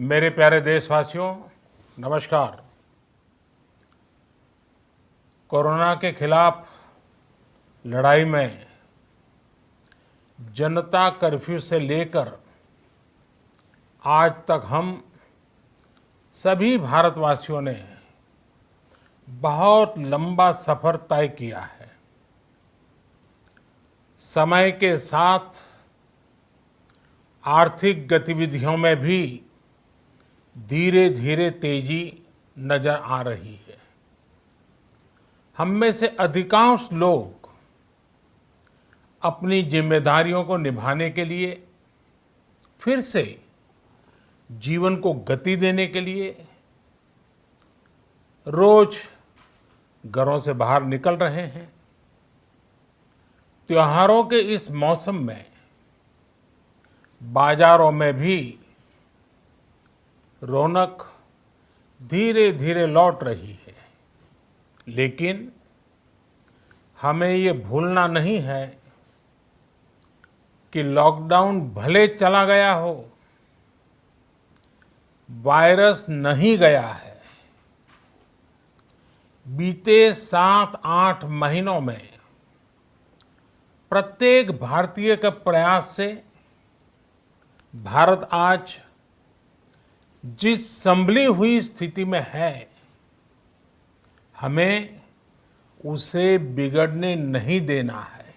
मेरे प्यारे देशवासियों, नमस्कार। कोरोना के खिलाफ लड़ाई में जनता कर्फ्यू से लेकर आज तक हम सभी भारतवासियों ने बहुत लंबा सफर तय किया है। समय के साथ आर्थिक गतिविधियों में भी धीरे धीरे तेजी नजर आ रही है। हम में से अधिकांश लोग अपनी जिम्मेदारियों को निभाने के लिए, फिर से जीवन को गति देने के लिए रोज घरों से बाहर निकल रहे हैं। त्योहारों के इस मौसम में बाजारों में भी रौनक धीरे धीरे लौट रही है, लेकिन हमें ये भूलना नहीं है कि लॉकडाउन भले चला गया हो, वायरस नहीं गया है। बीते 7-8 महीनों में प्रत्येक भारतीय के प्रयास से भारत आज जिस संभली हुई स्थिति में है, हमें उसे बिगड़ने नहीं देना है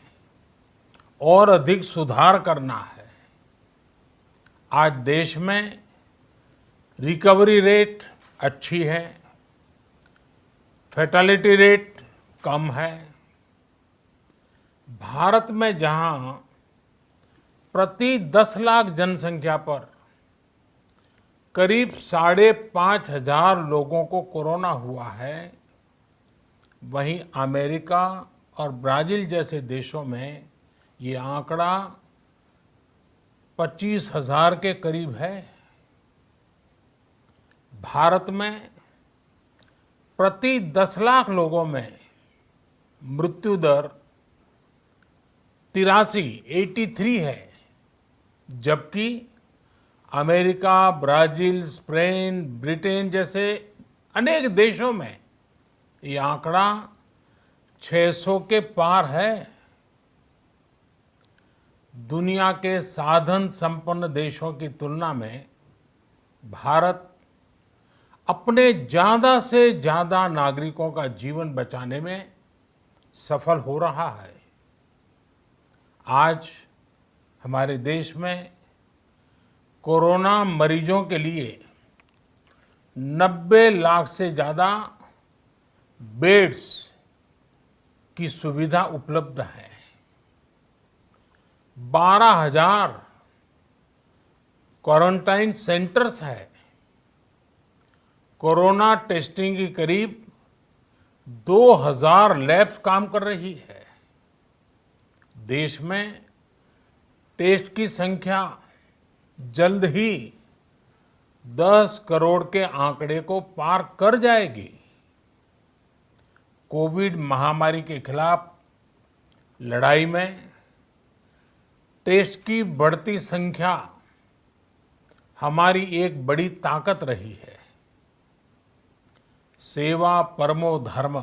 और अधिक सुधार करना है। आज देश में रिकवरी रेट अच्छी है, फैटेलिटी रेट कम है। भारत में जहां प्रति 10 लाख जनसंख्या पर करीब 5,500 लोगों को कोरोना हुआ है, वहीं अमेरिका और ब्राजील जैसे देशों में ये आंकड़ा 25,000 के करीब है। भारत में प्रति 10 लाख लोगों में मृत्यु दर 83 है, जबकि अमेरिका, ब्राजील, स्पेन, ब्रिटेन जैसे अनेक देशों में ये आंकड़ा 600 के पार है। दुनिया के साधन संपन्न देशों की तुलना में भारत अपने ज्यादा से ज्यादा नागरिकों का जीवन बचाने में सफल हो रहा है। आज हमारे देश में कोरोना मरीजों के लिए 90 लाख से ज्यादा बेड्स की सुविधा उपलब्ध है। 12,000 क्वारंटाइन सेंटर्स है। कोरोना टेस्टिंग की करीब 2,000 लैब्स काम कर रही है। देश में टेस्ट की संख्या जल्द ही 10 करोड़ के आंकड़े को पार कर जाएगी। कोविड महामारी के खिलाफ लड़ाई में टेस्ट की बढ़ती संख्या हमारी एक बड़ी ताकत रही है। सेवा परमो धर्म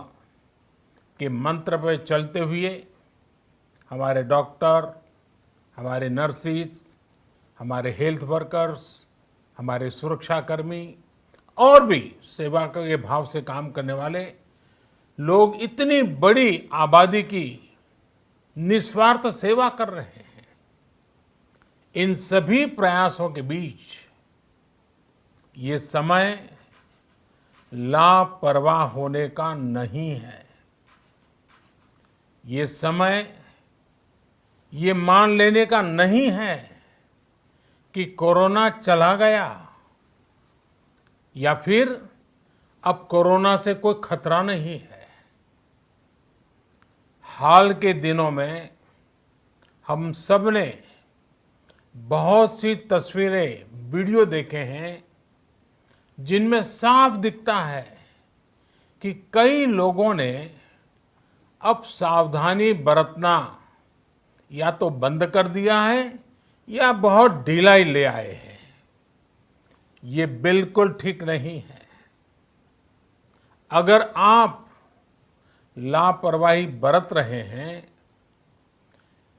के मंत्र पर चलते हुए हमारे डॉक्टर, हमारे नर्सिस, हमारे हेल्थ वर्कर्स, हमारे सुरक्षाकर्मी और भी सेवा के भाव से काम करने वाले लोग इतनी बड़ी आबादी की निस्वार्थ सेवा कर रहे हैं। इन सभी प्रयासों के बीच ये समय लापरवाह होने का नहीं है। ये समय ये मान लेने का नहीं है कि कोरोना चला गया या फिर अब कोरोना से कोई खतरा नहीं है। हाल के दिनों में हम सब ने बहुत सी तस्वीरें, वीडियो देखे हैं जिनमें साफ दिखता है कि कई लोगों ने अब सावधानी बरतना या तो बंद कर दिया है या बहुत ढिलाई ले आए हैं। ये बिल्कुल ठीक नहीं है। अगर आप लापरवाही बरत रहे हैं,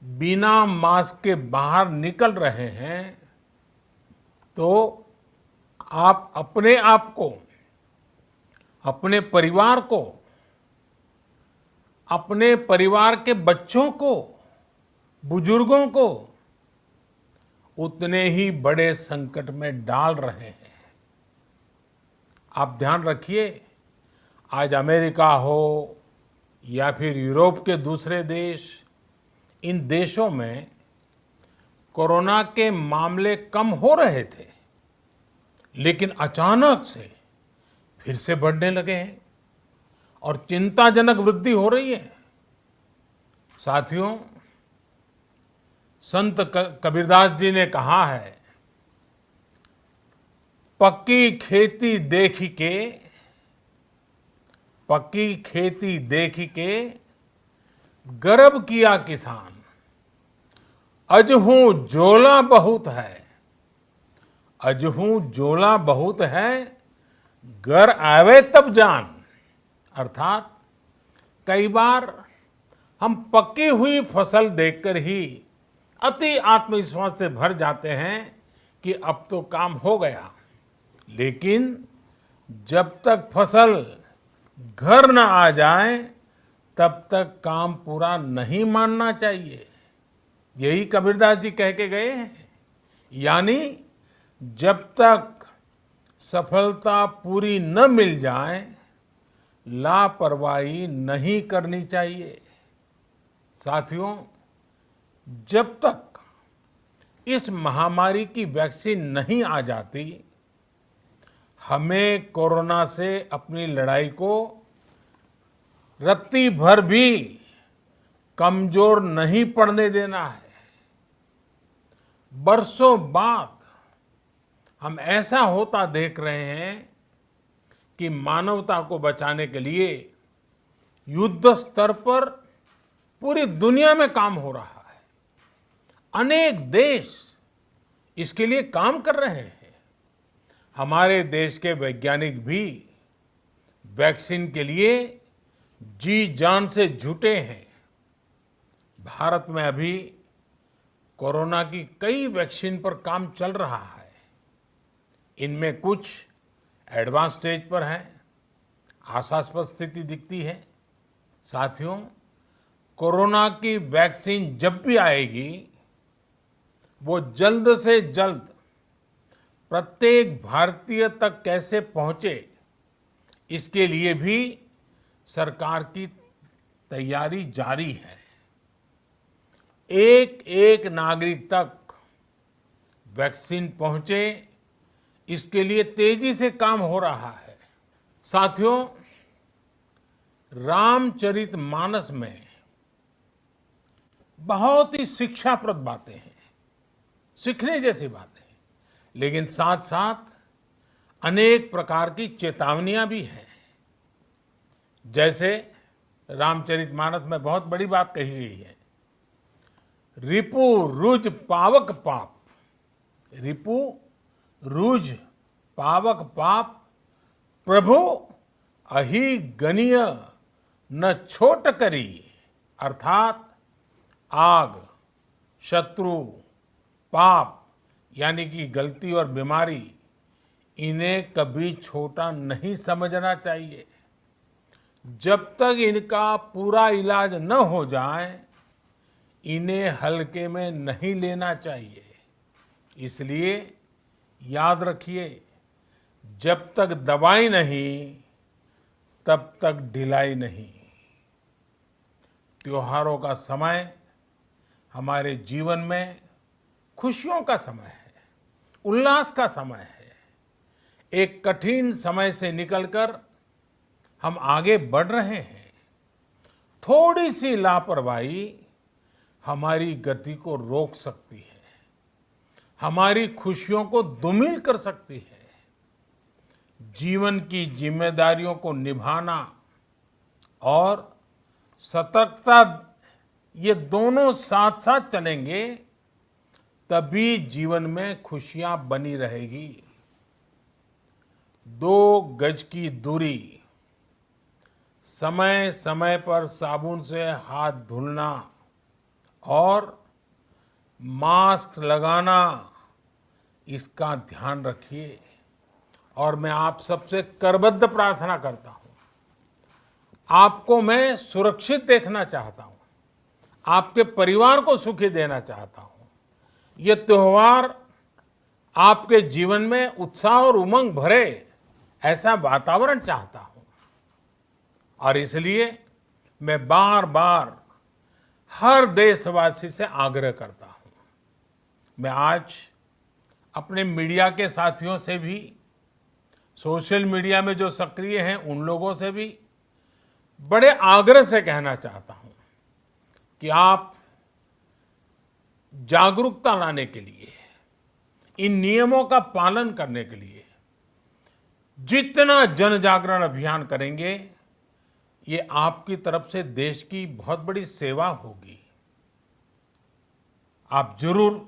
बिना मास्क के बाहर निकल रहे हैं, तो आप अपने आप को, अपने परिवार को, अपने परिवार के बच्चों को, बुजुर्गों को उतने ही बड़े संकट में डाल रहे हैं। आप ध्यान रखिए, आज अमेरिका हो या फिर यूरोप के दूसरे देश, इन देशों में कोरोना के मामले कम हो रहे थे, लेकिन अचानक से फिर से बढ़ने लगे हैं और चिंताजनक वृद्धि हो रही है। साथियों, संत कबीरदास जी ने कहा है, पक्की खेती देख के गर्व किया किसान, अजहू जोला बहुत है, घर आवे तब जान। अर्थात कई बार हम पकी हुई फसल देखकर ही अति आत्मविश्वास से भर जाते हैं कि अब तो काम हो गया, लेकिन जब तक फसल घर न आ जाए तब तक काम पूरा नहीं मानना चाहिए। यही कबीरदास जी कह के गए हैं। यानी जब तक सफलता पूरी न मिल जाए, लापरवाही नहीं करनी चाहिए। साथियों, जब तक इस महामारी की वैक्सीन नहीं आ जाती, हमें कोरोना से अपनी लड़ाई को रत्ती भर भी कमजोर नहीं पड़ने देना है। बरसों बाद हम ऐसा होता देख रहे हैं कि मानवता को बचाने के लिए युद्ध स्तर पर पूरी दुनिया में काम हो रहा है। अनेक देश इसके लिए काम कर रहे हैं। हमारे देश के वैज्ञानिक भी वैक्सीन के लिए जी जान से जुटे हैं। भारत में अभी कोरोना की कई वैक्सीन पर काम चल रहा है। इनमें कुछ एडवांस स्टेज पर है, आशास्पद स्थिति दिखती है। साथियों, कोरोना की वैक्सीन जब भी आएगी, वो जल्द से जल्द प्रत्येक भारतीय तक कैसे पहुंचे, इसके लिए भी सरकार की तैयारी जारी है। एक एक नागरिक तक वैक्सीन पहुंचे, इसके लिए तेजी से काम हो रहा है। साथियों, रामचरितमानस में बहुत ही शिक्षाप्रद बातें हैं, सीखने जैसी बातें हैं, लेकिन साथ साथ अनेक प्रकार की चेतावनियां भी हैं। जैसे रामचरितमानस में बहुत बड़ी बात कही गई है, रिपु रुज पावक पाप। रिपु रुज पावक पाप, प्रभु अहि गनीय न छोट करी। अर्थात आग, शत्रु, पाप यानी कि गलती और बीमारी, इन्हें कभी छोटा नहीं समझना चाहिए। जब तक इनका पूरा इलाज न हो जाए, इन्हें हल्के में नहीं लेना चाहिए। इसलिए याद रखिए, जब तक दवाई नहीं, तब तक ढिलाई नहीं। त्योहारों का समय हमारे जीवन में खुशियों का समय है, उल्लास का समय है। एक कठिन समय से निकलकर हम आगे बढ़ रहे हैं। थोड़ी सी लापरवाही हमारी गति को रोक सकती है, हमारी खुशियों को धूमिल कर सकती है। जीवन की जिम्मेदारियों को निभाना और सतर्कता, ये दोनों साथ साथ चलेंगे, तभी जीवन में खुशियां बनी रहेगी। 2 गज की दूरी, समय समय पर साबुन से हाथ धुलना और मास्क लगाना, इसका ध्यान रखिए। और मैं आप सबसे करबद्ध प्रार्थना करता हूं, आपको मैं सुरक्षित देखना चाहता हूं, आपके परिवार को सुखी देना चाहता हूं। ये त्योहार आपके जीवन में उत्साह और उमंग भरे, ऐसा वातावरण चाहता हूं। और इसलिए मैं बार बार हर देशवासी से आग्रह करता हूं। मैं आज अपने मीडिया के साथियों से भी, सोशल मीडिया में जो सक्रिय हैं उन लोगों से भी बड़े आग्रह से कहना चाहता हूं कि आप जागरूकता लाने के लिए, इन नियमों का पालन करने के लिए जितना जन जागरण अभियान करेंगे, ये आपकी तरफ से देश की बहुत बड़ी सेवा होगी। आप जरूर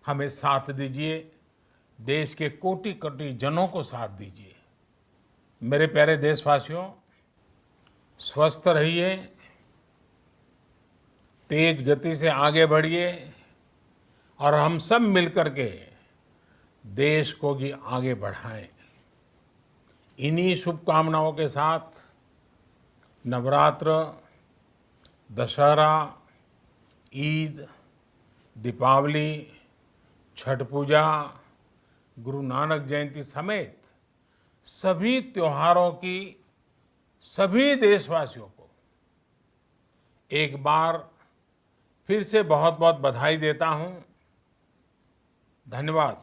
हमें साथ दीजिए, देश के कोटि कोटि जनों को साथ दीजिए। मेरे प्यारे देशवासियों, स्वस्थ रहिए, तेज गति से आगे बढ़िए और हम सब मिलकर के देश को भी आगे बढ़ाएं। इन्हीं शुभकामनाओं के साथ नवरात्र, दशहरा, ईद, दीपावली, छठ पूजा, गुरु नानक जयंती समेत सभी त्योहारों की सभी देशवासियों को एक बार फिर से बहुत बहुत बधाई देता हूं। धन्यवाद।